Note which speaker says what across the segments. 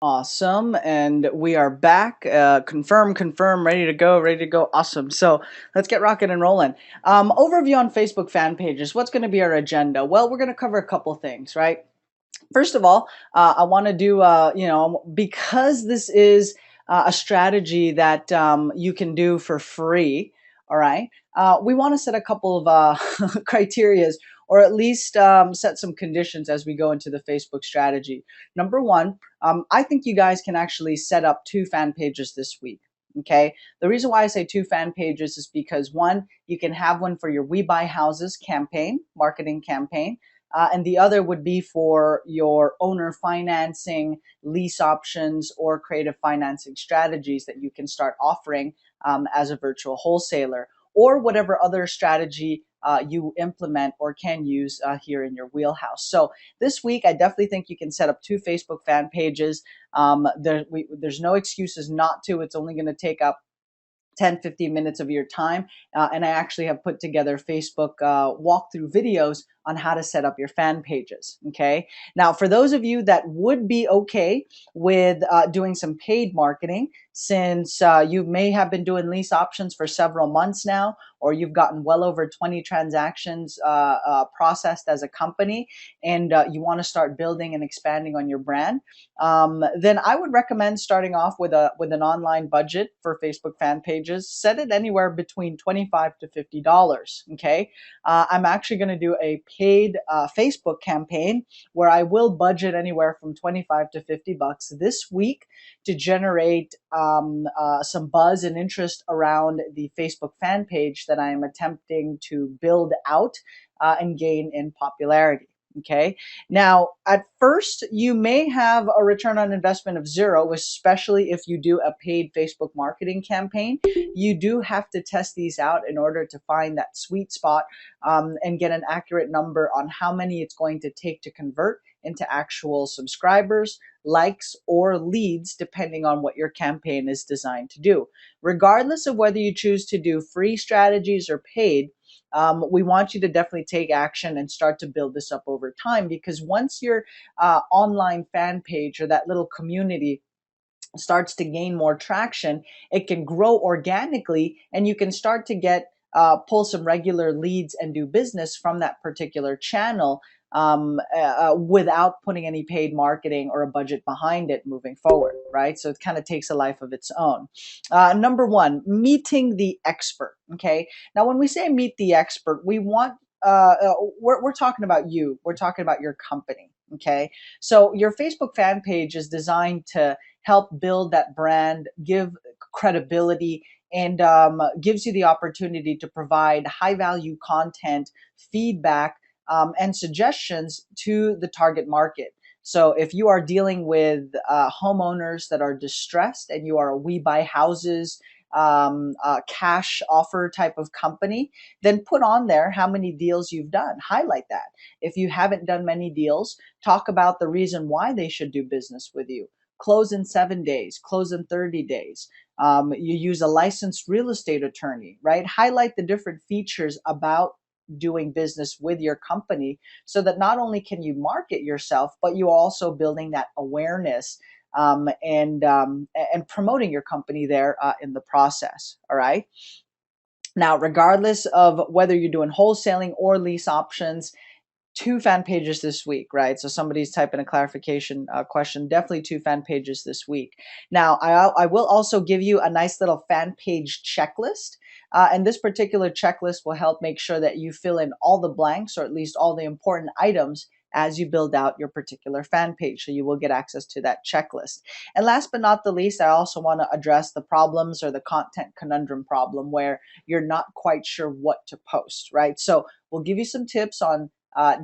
Speaker 1: Awesome. And we are back. Confirm, ready to go, ready to go. Awesome. So let's get rocking and rolling. Overview on Facebook fan pages. What's going to be our agenda? Well, we're going to cover a couple things, right? First of all, I want to do, because this is a strategy that you can do for free. All right. We want to set a couple of criterias, or at least set some conditions as we go into the Facebook strategy. Number one, I think you guys can actually set up 2 fan pages this week. Okay. The reason why I say 2 fan pages is because one, you can have one for your We Buy Houses campaign, marketing campaign. And the other would be for your owner financing, lease options, or creative financing strategies that you can start offering as a virtual wholesaler, or whatever other strategy you implement or can use here in your wheelhouse. So this week, I definitely think you can set up 2 Facebook fan pages. There's no excuses not to. It's only going to take up 10-15 minutes of your time. And I actually have put together Facebook walkthrough videos on how to set up your fan pages. Okay. Now, for those of you that would be okay with doing some paid marketing, since you may have been doing lease options for several months now, or you've gotten well over 20 transactions processed as a company, and you want to start building and expanding on your brand, then I would recommend starting off with an online budget for Facebook fan pages. Set it anywhere between $25 to $50. Okay, I'm actually going to do a paid Facebook campaign where I will budget anywhere from 25 to $50 this week to generate some buzz and interest around the Facebook fan page that I am attempting to build out and gain in popularity. Okay. Now, at first, you may have a return on investment of zero, especially if you do a paid Facebook marketing campaign. You do have to test these out in order to find that sweet spot and get an accurate number on how many it's going to take to convert into actual subscribers, likes, or leads, depending on what your campaign is designed to do. Regardless of whether you choose to do free strategies or paid, we want you to definitely take action and start to build this up over time, because once your online fan page or that little community starts to gain more traction, it can grow organically, and you can start to get pull some regular leads and do business from that particular channel without putting any paid marketing or a budget behind it moving forward, right? So it kind of takes a life of its own. Number one, meeting the expert. Okay. Now, when we say meet the expert, we want we're talking about you. We're talking about your company. Okay. So your Facebook fan page is designed to help build that brand, give credibility, and gives you the opportunity to provide high value content, feedback, and suggestions to the target market. So if you are dealing with homeowners that are distressed and you are a We Buy Houses cash offer type of company, then put on there how many deals you've done. Highlight that. If you haven't done many deals, talk about the reason why they should do business with you. Close in 7 days, close in 30 days. You use a licensed real estate attorney, right? Highlight the different features about doing business with your company, so that not only can you market yourself, but you're also building that awareness and promoting your company there in the process. All right. Now, regardless of whether you're doing wholesaling or lease options, 2 fan pages this week, right? So somebody's typing a clarification question. Definitely 2 fan pages this week. Now, I will also give you a nice little fan page checklist. And this particular checklist will help make sure that you fill in all the blanks, or at least all the important items, as you build out your particular fan page. So you will get access to that checklist. And last but not the least, I also want to address the problems, or the content conundrum problem, where you're not quite sure what to post, right? So we'll give you some tips on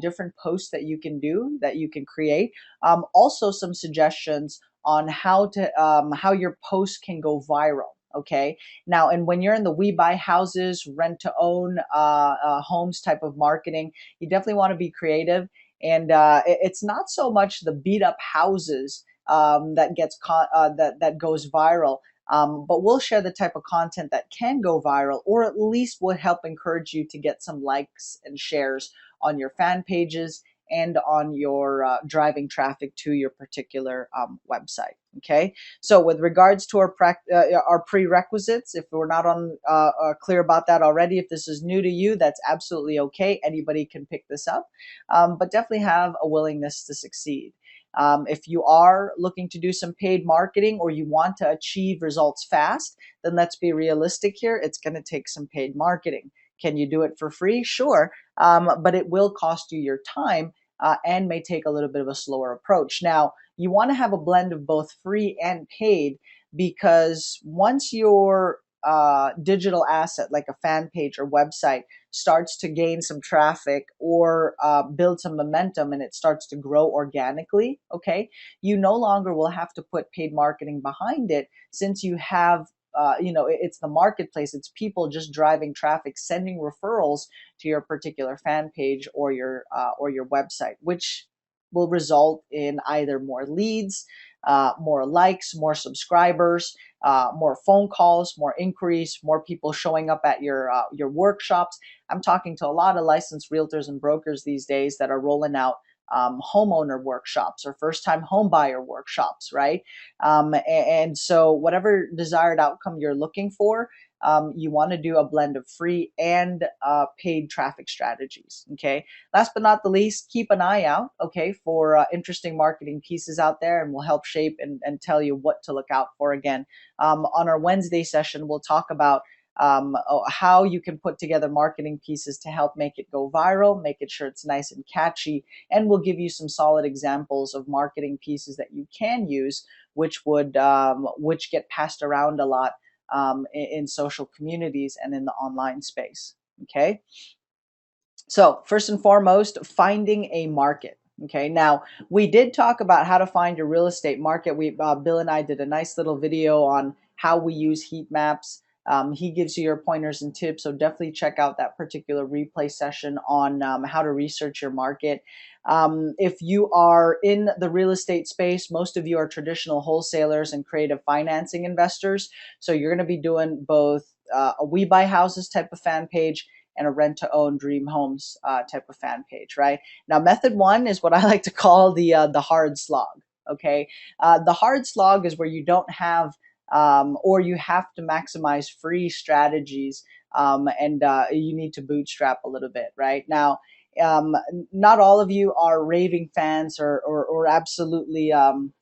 Speaker 1: different posts that you can do, that you can create. Also, some suggestions on how your post can go viral. Okay. Now, and when you're in the We Buy Houses, rent to own homes type of marketing, you definitely want to be creative. And it's not so much the beat up houses that goes viral. But we'll share the type of content that can go viral, or at least would help encourage you to get some likes and shares on your fan pages, and on your driving traffic to your particular website. Okay, so with regards to our prerequisites, if we're not on clear about that already, if this is new to you, that's absolutely okay. Anybody can pick this up, but definitely have a willingness to succeed. If you are looking to do some paid marketing or you want to achieve results fast, then let's be realistic here. It's going to take some paid marketing. Can you do it for free? Sure, but it will cost you your time and may take a little bit of a slower approach. Now, you want to have a blend of both free and paid, because once your digital asset like a fan page or website starts to gain some traffic or build some momentum and it starts to grow organically, okay, you no longer will have to put paid marketing behind it, since you have it's the marketplace. It's people just driving traffic, sending referrals to your particular fan page or your website, which will result in either more leads, more likes, more subscribers, more phone calls, more inquiries, more people showing up at your workshops. I'm talking to a lot of licensed realtors and brokers these days that are rolling out homeowner workshops or first-time home buyer workshops, right? And so whatever desired outcome you're looking for, you want to do a blend of free and paid traffic strategies. Okay. Last but not the least, keep an eye out, okay, for interesting marketing pieces out there, and we'll help shape and tell you what to look out for. Again, on our Wednesday session, we'll talk about how you can put together marketing pieces to help make it go viral, make it sure it's nice and catchy, and we'll give you some solid examples of marketing pieces that you can use, which get passed around a lot in social communities and in the online space. Okay. So first and foremost, finding a market. Okay, now we did talk about how to find your real estate market. Bill and I did a nice little video on how we use heat maps. He gives you your pointers and tips, so definitely check out that particular replay session on how to research your market. If you are in the real estate space, most of you are traditional wholesalers and creative financing investors, so you're going to be doing both a We Buy Houses type of fan page and a rent to own dream homes type of fan page, right? Now, method one is what I like to call the hard slog. Okay, the hard slog is where you don't have or you have to maximize free strategies, and you need to bootstrap a little bit, right? Now, um, not all of you are raving fans or absolutely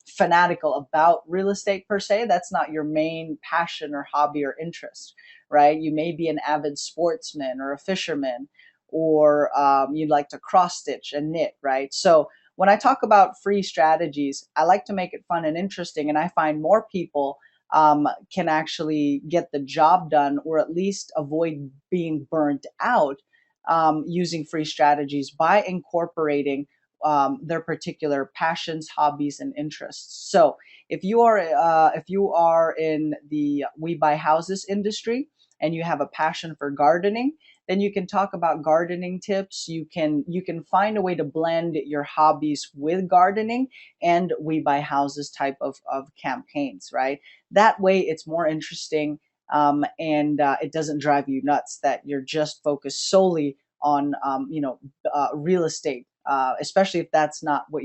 Speaker 1: fanatical about real estate per se. That's not your main passion or hobby or interest, right? You may be an avid sportsman or a fisherman, or you'd like to cross stitch and knit, right? So when I talk about free strategies, I like to make it fun and interesting, and I find more people can actually get the job done, or at least avoid being burnt out using free strategies by incorporating their particular passions, hobbies, and interests. So if you are in the We Buy Houses industry and you have a passion for gardening, then you can talk about gardening tips. You can find a way to blend your hobbies with gardening and We Buy Houses type of campaigns, right? That way it's more interesting, and it doesn't drive you nuts that you're just focused solely on real estate, especially if that's not what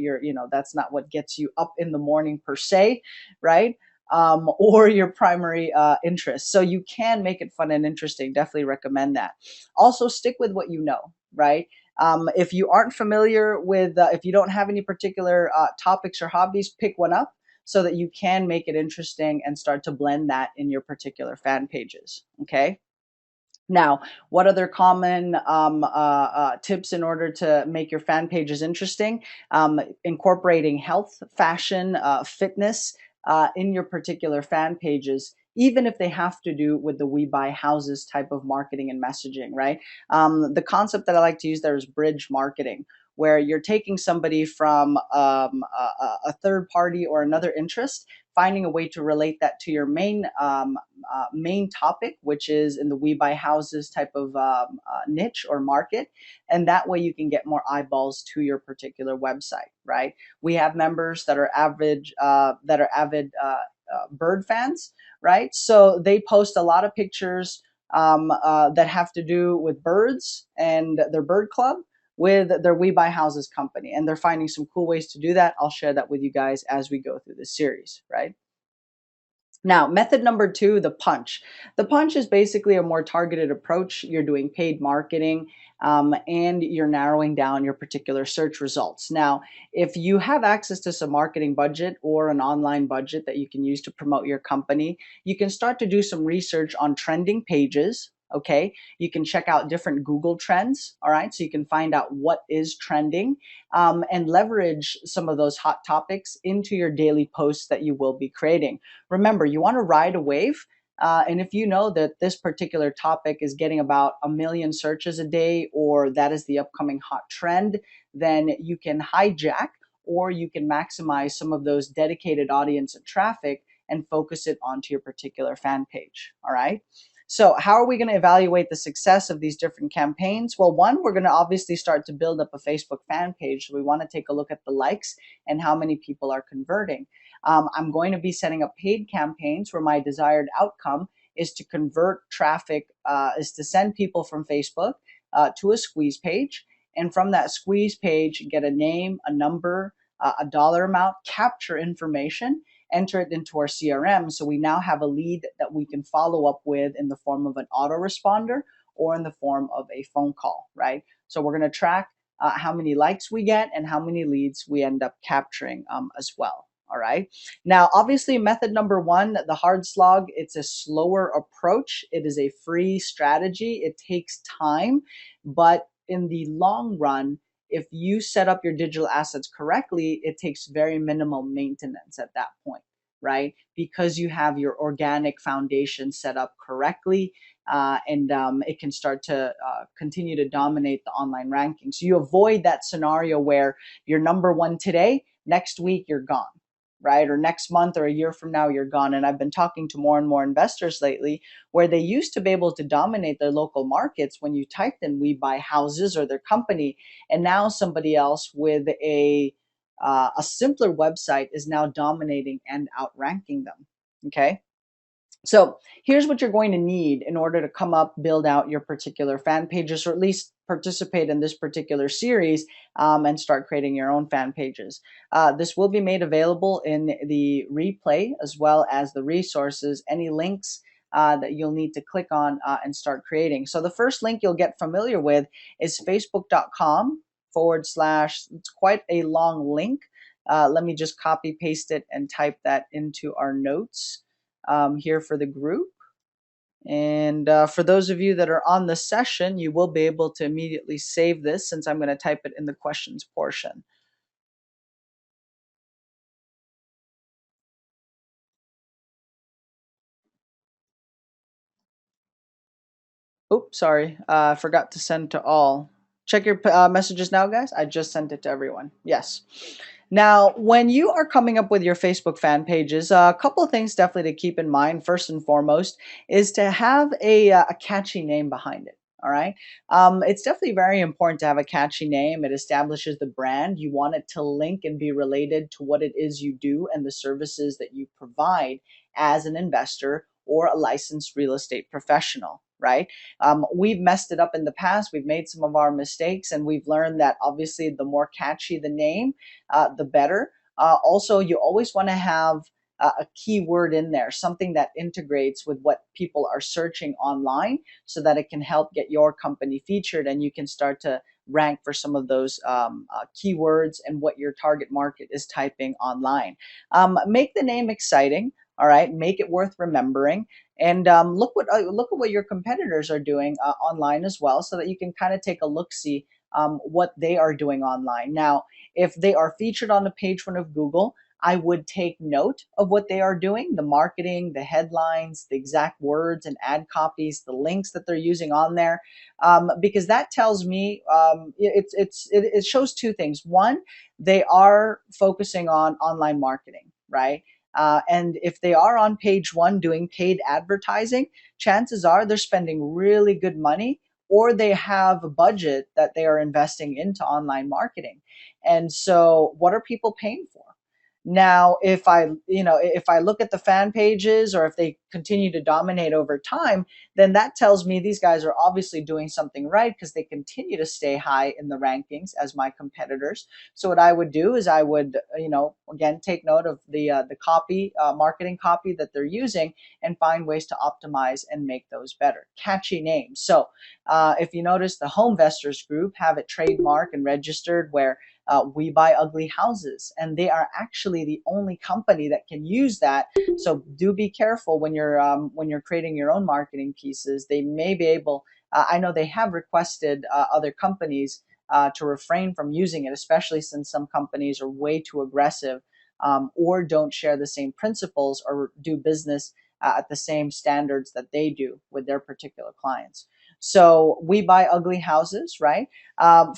Speaker 1: that's not what gets you up in the morning per se, right? Or your primary interest. So you can make it fun and interesting. Definitely recommend that. Also, stick with what you know, right? If you aren't familiar with, if you don't have any particular topics or hobbies, pick one up so that you can make it interesting and start to blend that in your particular fan pages. Okay. Now, what other common tips in order to make your fan pages interesting? Incorporating health, fashion, fitness in your particular fan pages, even if they have to do with the We Buy Houses type of marketing and messaging, right? The concept that I like to use there is bridge marketing, where you're taking somebody from a third party or another interest, finding a way to relate that to your main topic, which is in the We Buy Houses type of niche or market, and that way you can get more eyeballs to your particular website. Right? We have members that are avid bird fans, right? So they post a lot of pictures that have to do with birds and their bird club. with their We Buy Houses company, and they're finding some cool ways to do that. I'll share that with you guys as we go through this series, right? Now, method number two, the punch. The punch is basically a more targeted approach. You're doing paid marketing, and you're narrowing down your particular search results. Now, if you have access to some marketing budget or an online budget that you can use to promote your company, you can start to do some research on trending pages. Okay, you can check out different Google trends. All right, so you can find out what is trending, and leverage some of those hot topics into your daily posts that you will be creating. Remember, you want to ride a wave. And if you know that this particular topic is getting about 1 million searches a day, or that is the upcoming hot trend, then you can hijack or you can maximize some of those dedicated audience and traffic and focus it onto your particular fan page. All right. So, how are we going to evaluate the success of these different campaigns? Well, one, we're going to obviously start to build up a Facebook fan page. So, we want to take a look at the likes and how many people are converting. I'm going to be setting up paid campaigns where my desired outcome is to convert traffic, is to send people from Facebook to a squeeze page. And from that squeeze page, get a name, a number, a dollar amount, capture information, enter it into our CRM. So we now have a lead that we can follow up with in the form of an autoresponder or in the form of a phone call, right? So we're going to track how many likes we get and how many leads we end up capturing as well. All right. Now, obviously, method number one, the hard slog, it's a slower approach. It is a free strategy. It takes time, but in the long run, if you set up your digital assets correctly, it takes very minimal maintenance at that point, right? Because you have your organic foundation set up correctly, and it can start to continue to dominate the online rankings. So you avoid that scenario where you're number one today, next week you're gone, right? Or next month or a year from now, you're gone. And I've been talking to more and more investors lately where they used to be able to dominate their local markets when you typed in We Buy Houses or their company. And now somebody else with a simpler website is now dominating and outranking them. Okay. So here's what you're going to need in order to come up, build out your particular fan pages, or at least participate in this particular series, and start creating your own fan pages. This will be made available in the replay as well as the resources, any links that you'll need to click on and start creating. So the first link you'll get familiar with is facebook.com/, it's quite a long link. Let me just copy paste it and type that into our notes here for the group. And for those of you that are on the session, you will be able to immediately save this since I'm going to type it in the questions portion. Oops, sorry. I forgot to send to all. Check your messages now, guys. I just sent it to everyone. Yes. Now, when you are coming up with your Facebook fan pages, a couple of things definitely to keep in mind. First and foremost is to have a catchy name behind it. All right. It's definitely very important to have a catchy name. It establishes the brand. You want it to link and be related to what it is you do and the services that you provide as an investor or a licensed real estate professional, right? We've messed it up in the past. We've made some of our mistakes, and we've learned that obviously the more catchy the name, the better. Also, you always want to have a keyword in there, something that integrates with what people are searching online so that it can help get your company featured and you can start to rank for some of those keywords and what your target market is typing online. Make the name exciting. All right, make it worth remembering, and look at what your competitors are doing online as well, so that you can kind of take a look see what they are doing online. Now, if they are featured on the page one of Google, I would take note of what they are doing, the marketing, the headlines, the exact words and ad copies, the links that they're using on there, because that tells me it shows two things. One, they are focusing on online marketing, right? And if they are on page one doing paid advertising, chances are they're spending really good money or they have a budget that they are investing into online marketing. And so, what are people paying for? Now, if I look at the fan pages, or if they continue to dominate over time, then that tells me these guys are obviously doing something right, because they continue to stay high in the rankings as my competitors. So what I would do is I would, again, take note of the copy, marketing copy that they're using, and find ways to optimize and make those better. Catchy names. So if you notice, the Home Investors Group have it trademarked and registered, where We Buy Ugly Houses, and they are actually the only company that can use that. So do be careful when you're creating your own marketing pieces. They may be able. I know they have requested other companies to refrain from using it, especially since some companies are way too aggressive, or don't share the same principles or do business at the same standards that they do with their particular clients. So We Buy Ugly Houses, right?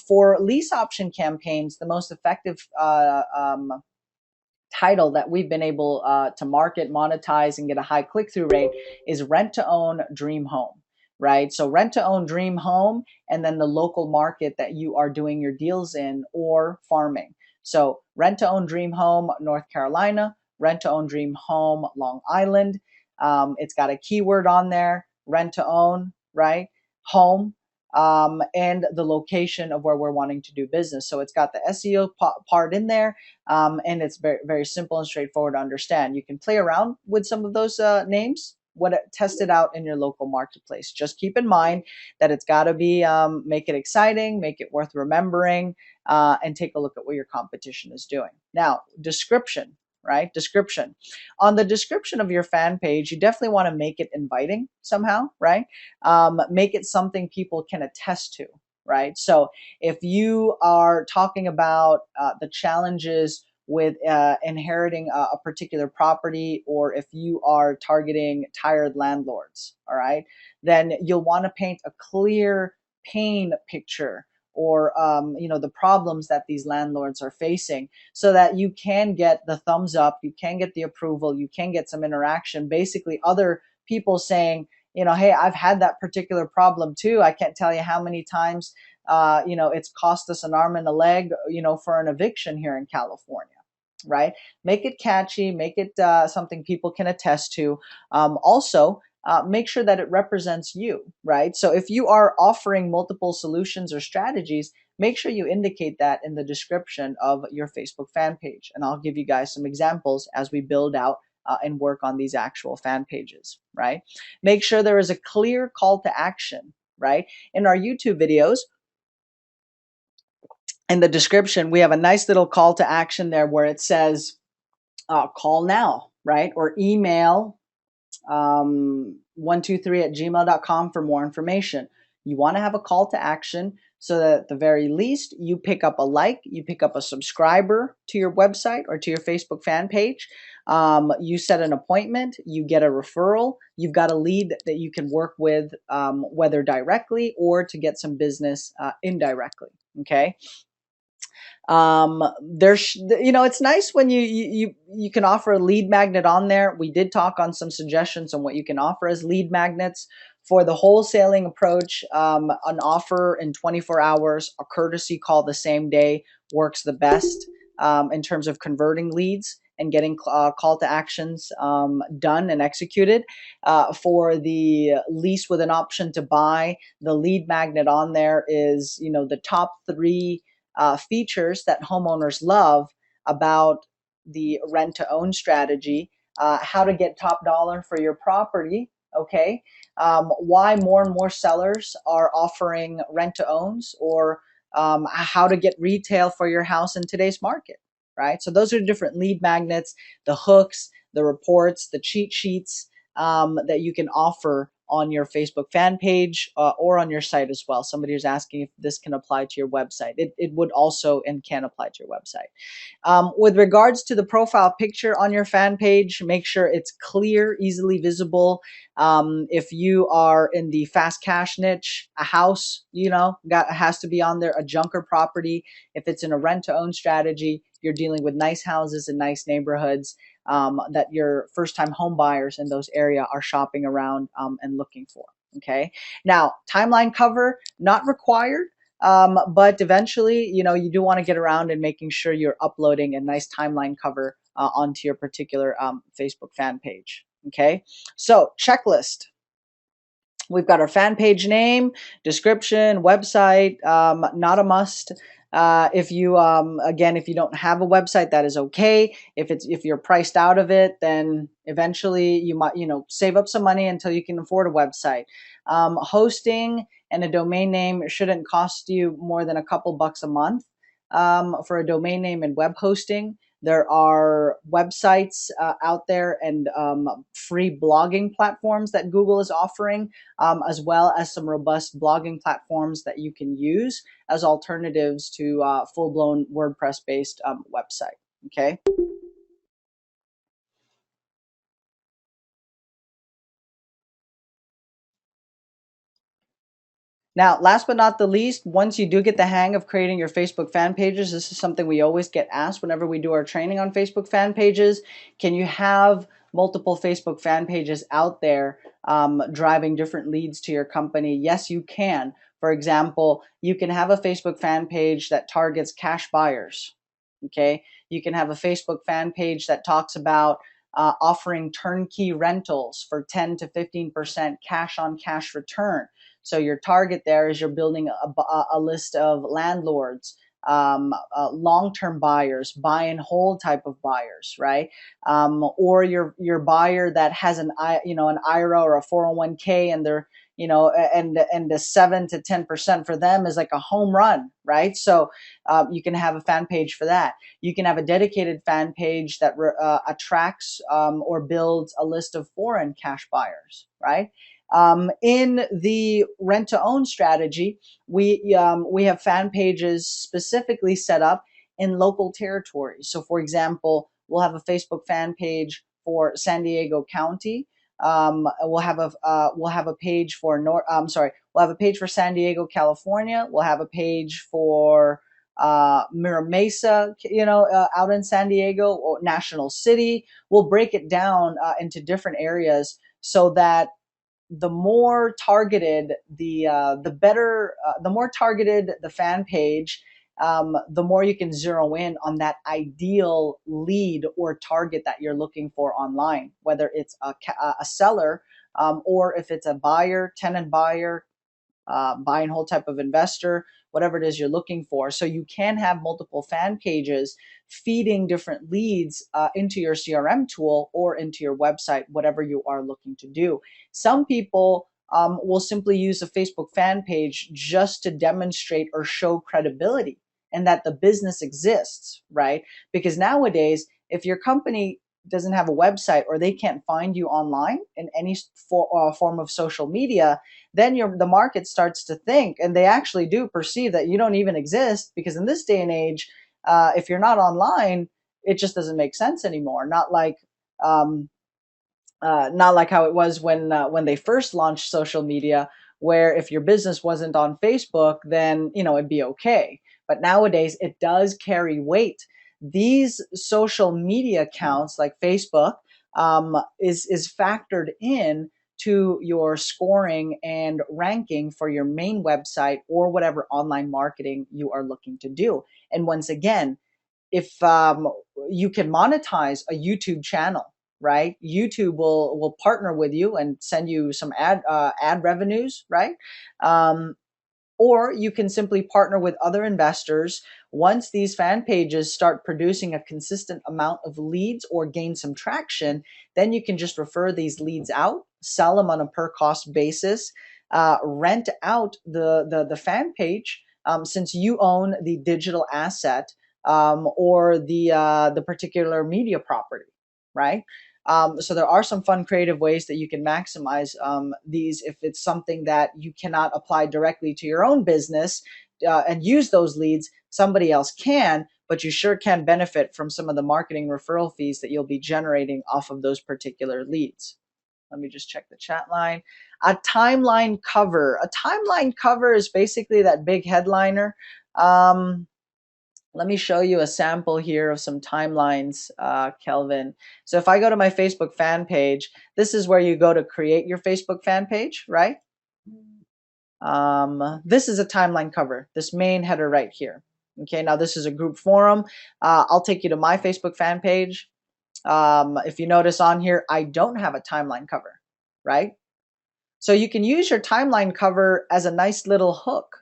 Speaker 1: For lease option campaigns, the most effective title that we've been able to market, monetize, and get a high click-through rate is Rent to Own Dream Home, right? So Rent to Own Dream Home, and then the local market that you are doing your deals in, or farming. So Rent to Own Dream Home, North Carolina, Rent to Own Dream Home, Long Island. It's got a keyword on there, rent to own, right? Home, and the location of where we're wanting to do business. So it's got the SEO part in there, and it's very, very simple and straightforward to understand. You can play around with some of those names, test it out in your local marketplace. Just keep in mind that it's got to be, make it exciting, make it worth remembering, and take a look at what your competition is doing. Now, description, right? Description. On the description of your fan page, you definitely want to make it inviting somehow, right? Make it something people can attest to, right? So if you are talking about the challenges with inheriting a particular property, or if you are targeting tired landlords, all right, then you'll want to paint a clear pain picture, or the problems that these landlords are facing, so that you can get the thumbs up, you can get the approval, you can get some interaction, basically other people saying, hey, I've had that particular problem too. I can't tell you how many times, it's cost us an arm and a leg, for an eviction here in California, right? Make it catchy, make it something people can attest to. Also, make sure that it represents you, right? So if you are offering multiple solutions or strategies, make sure you indicate that in the description of your Facebook fan page. And I'll give you guys some examples as we build out and work on these actual fan pages, right? Make sure there is a clear call to action, right? In our YouTube videos, in the description, we have a nice little call to action there where it says, call now, right? Or email 123@gmail.com for more information. You want to have a call to action, so that at the very least you pick up a like, you pick up a subscriber to your website or to your Facebook fan page. You set an appointment, you get a referral, you've got a lead that you can work with, whether directly or to get some business indirectly. Okay. It's nice when you can offer a lead magnet on there. We did talk on some suggestions on what you can offer as lead magnets. For the wholesaling approach, an offer in 24 hours, a courtesy call the same day works the best in terms of converting leads and getting call to actions done and executed. For the lease with an option to buy, the lead magnet on there is, the top 3 features that homeowners love about the rent to own strategy, how to get top dollar for your property, okay, why more and more sellers are offering rent to owns, or how to get retail for your house in today's market, right? So those are different lead magnets, the hooks, the reports, the cheat sheets that you can offer on your Facebook fan page or on your site as well. Somebody is asking if this can apply to your website. It would also and can apply to your website. With regards to the profile picture on your fan page, make sure it's clear, easily visible. If you are in the fast cash niche, a house, has to be on there, a junker property. If it's in a rent to own strategy, you're dealing with nice houses in nice neighborhoods that your first time home buyers in those areas are shopping around and looking for. Okay. Now, timeline cover, not required. But eventually, you do want to get around and making sure you're uploading a nice timeline cover onto your particular Facebook fan page. Okay, so checklist. We've got our fan page name, description, website, not a must. If you again, if you don't have a website, that is okay. If you're priced out of it, then eventually you might save up some money until you can afford a website. Hosting and a domain name shouldn't cost you more than a couple bucks a month for a domain name and web hosting. There are websites out there and free blogging platforms that Google is offering, as well as some robust blogging platforms that you can use as alternatives to full-blown WordPress-based website. Okay. Now, last but not the least, once you do get the hang of creating your Facebook fan pages, this is something we always get asked whenever we do our training on Facebook fan pages. Can you have multiple Facebook fan pages out there driving different leads to your company? Yes, you can. For example, you can have a Facebook fan page that targets cash buyers. Okay. You can have a Facebook fan page that talks about offering turnkey rentals for 10 to 15% cash on cash return. So your target there is you're building a list of landlords, long-term buyers, buy and hold type of buyers, right? Or your buyer that has an IRA or a 401k, and they're and the 7 to 10% for them is like a home run, right? So you can have a fan page for that. You can have a dedicated fan page that attracts or builds a list of foreign cash buyers, right? In the rent to own strategy, we have fan pages specifically set up in local territories. So, for example, we'll have a Facebook fan page for San Diego County. We'll have a page for we'll have a page for San Diego, California. We'll have a page for Mira Mesa, out in San Diego, or National City. We'll break it down into different areas so that the more targeted the better, the more targeted the fan page, the more you can zero in on that ideal lead or target that you're looking for online, whether it's a seller, or if it's a buyer, tenant buyer, buy and hold type of investor, whatever it is you're looking for. So you can have multiple fan pages feeding different leads into your CRM tool or into your website, whatever you are looking to do. Some people will simply use a Facebook fan page just to demonstrate or show credibility and that the business exists, right? Because nowadays, if your company doesn't have a website or they can't find you online in any form of social media, then the market starts to think, and they actually do perceive, that you don't even exist, because in this day and age, if you're not online, it just doesn't make sense anymore. Um, Not like how it was when they first launched social media, where if your business wasn't on Facebook, then it'd be okay. But nowadays, it does carry weight. These social media accounts like Facebook is factored in to your scoring and ranking for your main website or whatever online marketing you are looking to do. And once again, if you can monetize a YouTube channel, right? YouTube will partner with you and send you some ad revenues, right? Um, or you can simply partner with other investors. Once these fan pages start producing a consistent amount of leads or gain some traction, then you can just refer these leads out, sell them on a per cost basis, rent out the fan page, since you own the digital asset, or the particular media property, right? So there are some fun, creative ways that you can maximize these if it's something that you cannot apply directly to your own business and use those leads. Somebody else can, but you sure can benefit from some of the marketing referral fees that you'll be generating off of those particular leads. Let me just check the chat line. A timeline cover. A timeline cover is basically that big headliner. Let me show you a sample here of some timelines, Kelvin. So if I go to my Facebook fan page, this is where you go to create your Facebook fan page, right? This is a timeline cover, this main header right here. Okay, now this is a group forum. I'll take you to my Facebook fan page. If you notice on here, I don't have a timeline cover, right? So you can use your timeline cover as a nice little hook,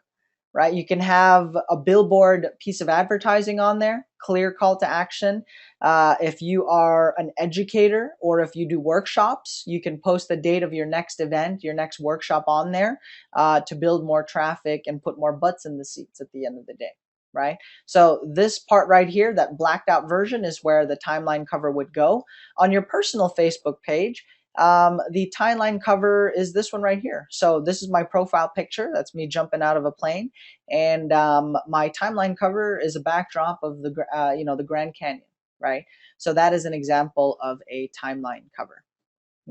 Speaker 1: right? You can have a billboard piece of advertising on there, clear call to action. If you are an educator or if you do workshops, you can post the date of your next event, your next workshop on there to build more traffic and put more butts in the seats at the end of the day, right? So this part right here, that blacked out version, is where the timeline cover would go. On your personal Facebook page, the timeline cover is this one right here. So this is my profile picture. That's me jumping out of a plane, and my timeline cover is a backdrop of the the Grand Canyon, right? So that is an example of a timeline cover.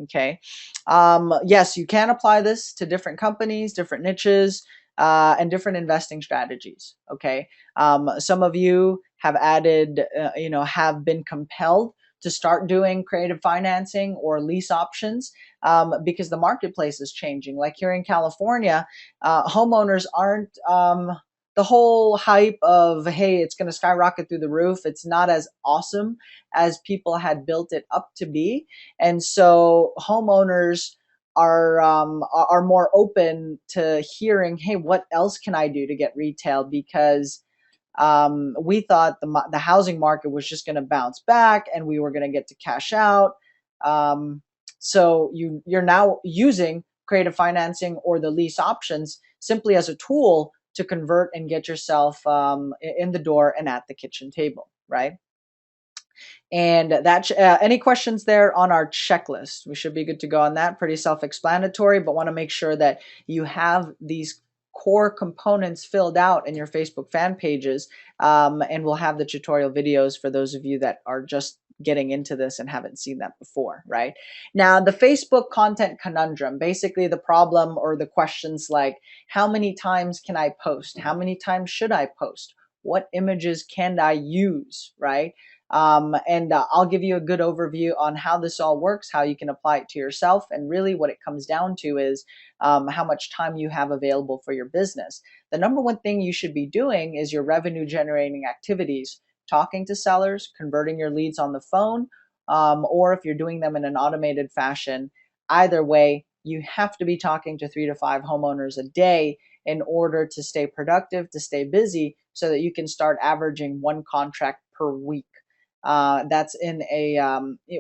Speaker 1: Okay. Yes, you can apply this to different companies, different niches, and different investing strategies. Okay. Some of you have added, have been compelled to start doing creative financing or lease options because the marketplace is changing. Like here in California, homeowners aren't the whole hype of, hey, it's going to skyrocket through the roof. It's not as awesome as people had built it up to be. And so homeowners are more open to hearing, hey, what else can I do to get retail? Because we thought the housing market was just going to bounce back and we were going to get to cash out. So you're now using creative financing or the lease options simply as a tool to convert and get yourself in the door and at the kitchen table, right? And that any questions there on our checklist? We should be good to go on that. Pretty self-explanatory, but want to make sure that you have these core components filled out in your Facebook fan pages. And we'll have the tutorial videos for those of you that are just getting into this and haven't seen that before, right? Now, the Facebook content conundrum, basically the problem or the questions like, how many times can I post? How many times should I post? What images can I use, right? And I'll give you a good overview on how this all works, how you can apply it to yourself, and really what it comes down to is how much time you have available for your business. The number one thing you should be doing is your revenue generating activities, talking to sellers, converting your leads on the phone, or if you're doing them in an automated fashion. Either way, you have to be talking to 3 to 5 homeowners a day in order to stay productive, to stay busy, so that you can start averaging one contract per week. That's in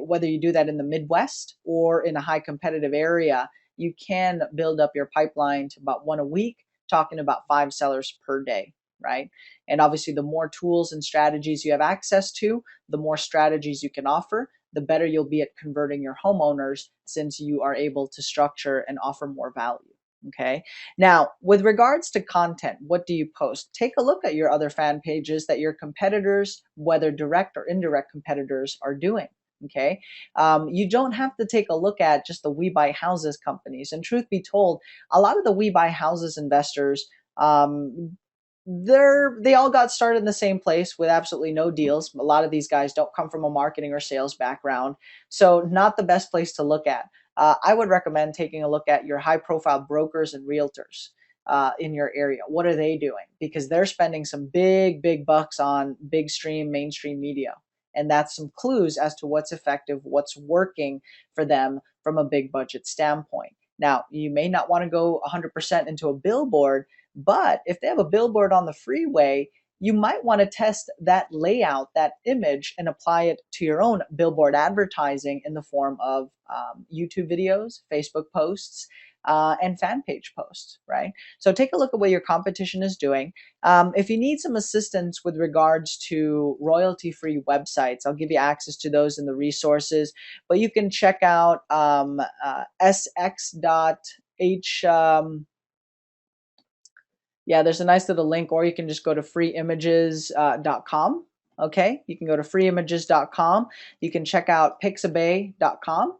Speaker 1: whether you do that in the Midwest or in a high competitive area, you can build up your pipeline to about one a week, talking about 5 sellers per day, right? And obviously, the more tools and strategies you have access to, the more strategies you can offer, the better you'll be at converting your homeowners, since you are able to structure and offer more value. Okay. Now, with regards to content, what do you post? Take a look at your other fan pages that your competitors, whether direct or indirect competitors, are doing. Okay. You don't have to take a look at just the We Buy Houses companies. And truth be told, a lot of the We Buy Houses investors, they all got started in the same place with absolutely no deals. A lot of these guys don't come from a marketing or sales background, so not the best place to look at. I would recommend taking a look at your high profile brokers and realtors in your area. What are they doing? Because they're spending some big bucks on big stream, mainstream media. And that's some clues as to what's effective, what's working for them from a big budget standpoint. Now, you may not want to go 100% into a billboard, but if they have a billboard on the freeway, you might want to test that layout, that image, and apply it to your own billboard advertising in the form of YouTube videos, Facebook posts, and fan page posts, right? So take a look at what your competition is doing. If you need some assistance with regards to royalty-free websites, I'll give you access to those in the resources, but you can check out sx.h. Yeah, there's a nice little link, or you can just go to freeimages.com. Okay, you can go to freeimages.com. You can check out pixabay.com,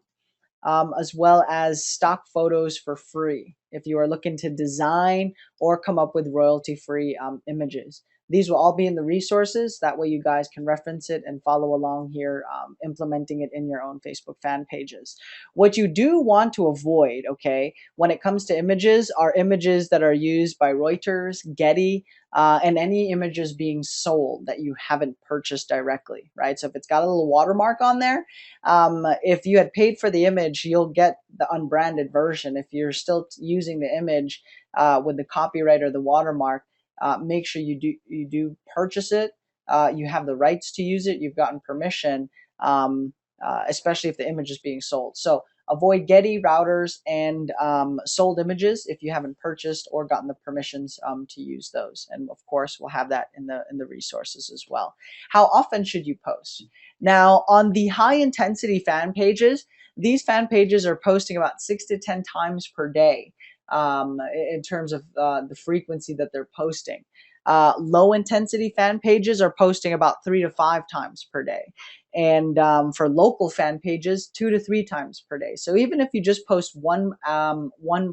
Speaker 1: as well as stock photos for free if you are looking to design or come up with royalty-free images. These will all be in the resources. That way you guys can reference it and follow along here, implementing it in your own Facebook fan pages. What you do want to avoid, okay, when it comes to images, are images that are used by Reuters, Getty, and any images being sold that you haven't purchased directly, right? So if it's got a little watermark on there, if you had paid for the image, you'll get the unbranded version. If you're still using the image with the copyright or the watermark, make sure you do purchase it. You have the rights to use it. You've gotten permission, especially if the image is being sold. So avoid Getty, routers, and sold images if you haven't purchased or gotten the permissions to use those. And of course, we'll have that in the resources as well. How often should you post? Now, on the high intensity fan pages, these fan pages are posting about 6 to 10 times per day in terms of the frequency that they're posting. Low intensity fan pages are posting about 3 to 5 times per day. And for local fan pages, 2 to 3 times per day. So even if you just post one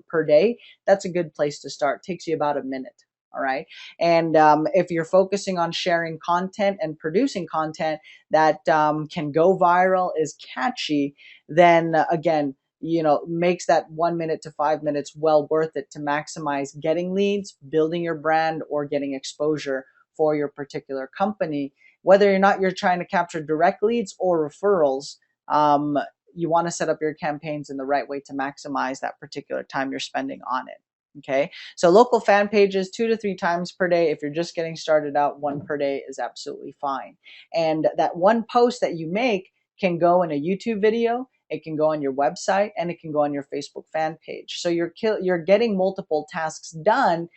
Speaker 1: per day, that's a good place to start. It takes you about a minute. All right. And if you're focusing on sharing content and producing content that can go viral, is catchy, then again, makes that 1 minute to 5 minutes well worth it to maximize getting leads, building your brand, or getting exposure for your particular company. Whether or not you're trying to capture direct leads or referrals, you want to set up your campaigns in the right way to maximize that particular time you're spending on it. Okay, so local fan pages 2 to 3 times per day. If you're just getting started out, 1 per day is absolutely fine. And that one post that you make can go in a YouTube video, it can go on your website, and it can go on your Facebook fan page. So you're getting multiple tasks done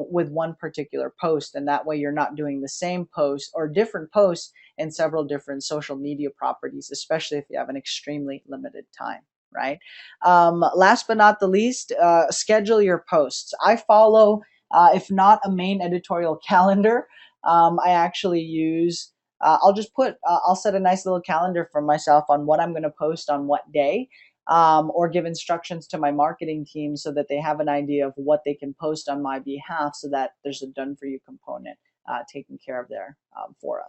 Speaker 1: with one particular post, and that way you're not doing the same post or different posts in several different social media properties, especially if you have an extremely limited time. Right. Last but not the least, schedule your posts. I follow, if not a main editorial calendar, I actually use. I'll set a nice little calendar for myself on what I'm going to post on what day, or give instructions to my marketing team so that they have an idea of what they can post on my behalf, so that there's a done for you component taken care of there for us.